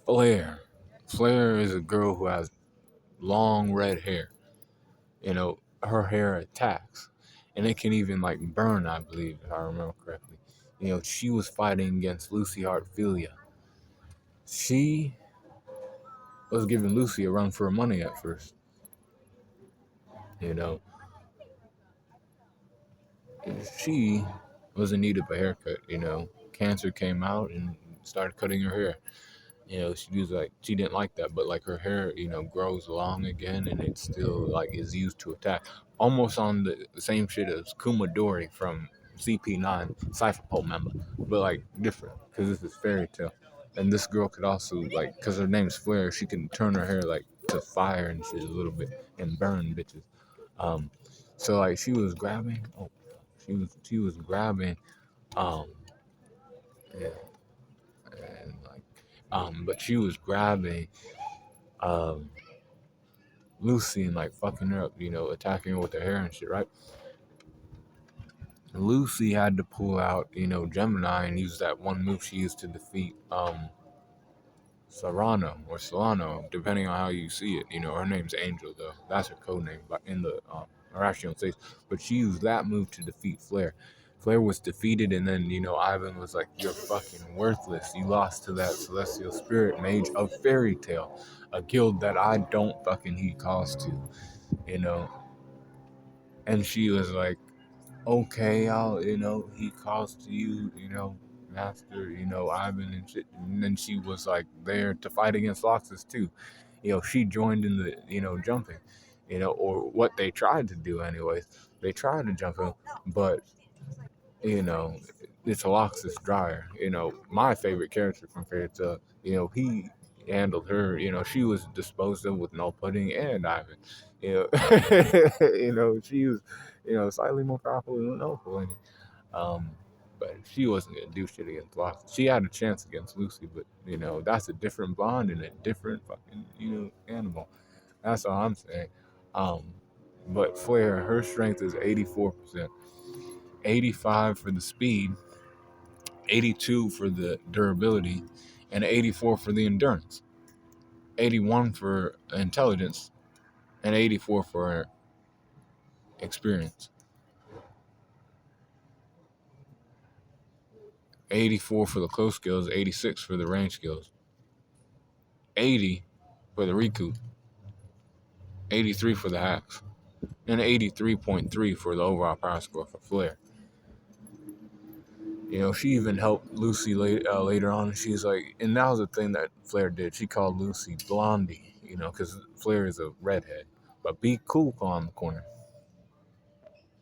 Flair. Flair is a girl who has long red hair. Her hair attacks, and it can even like burn. I believe, if I remember correctly. She was fighting against Lucy Hartfilia. She was giving Lucy a run for her money at first. You know, she was in need of a haircut. Cancer came out and started cutting her hair. She was like, she didn't like that, but like her hair, grows long again, and it still like is used to attack, almost on the same shit as Kumadori from CP9, Cypher Pole member, but like different because this is fairy tale, and this girl could also like, because her name's Flair, she can turn her hair like to fire and shit a little bit and burn bitches. Um, so like she was grabbing, she was grabbing, um, yeah, and like, but she was grabbing um, Lucy and like fucking her up, attacking her with her hair and shit, right? Lucy had to pull out, Gemini and use that one move she used to defeat Serrano or Solano, depending on how you see it. Her name's Angel though. That's her code name, but in the Arachion says. But she used that move to defeat Flair. Flair was defeated, and then Ivan was like, "You're fucking worthless. You lost to that celestial spirit mage of Fairy Tale, a guild that I don't fucking heed calls to." You know, and she was like, "Okay, he calls to you, master, Ivan and shit." And then she was like there to fight against Loxus too. She joined in the, jumping, or what they tried to do anyways. They tried to jump him, but, you know, it's Loxus Dryer. My favorite character from Fairy Tail, he handled her, she was disposed of with no pudding and Ivan. She was, slightly more powerful than no pudding. Um, but she wasn't gonna do shit against Loxus. She had a chance against Lucy, but that's a different bond and a different fucking animal. That's all I'm saying. Um, but Flair, her strength is 84%, 85 for the speed, 82 for the durability, and 84 for the endurance, 81 for intelligence, and 84 for experience, 84 for the close skills, 86 for the range skills, 80 for the recoup, 83 for the hacks, and 83.3 for the overall power score for Flair. She even helped Lucy later on. She's like, and that was the thing that Flair did. She called Lucy Blondie, because Flair is a redhead. But be cool on the corner.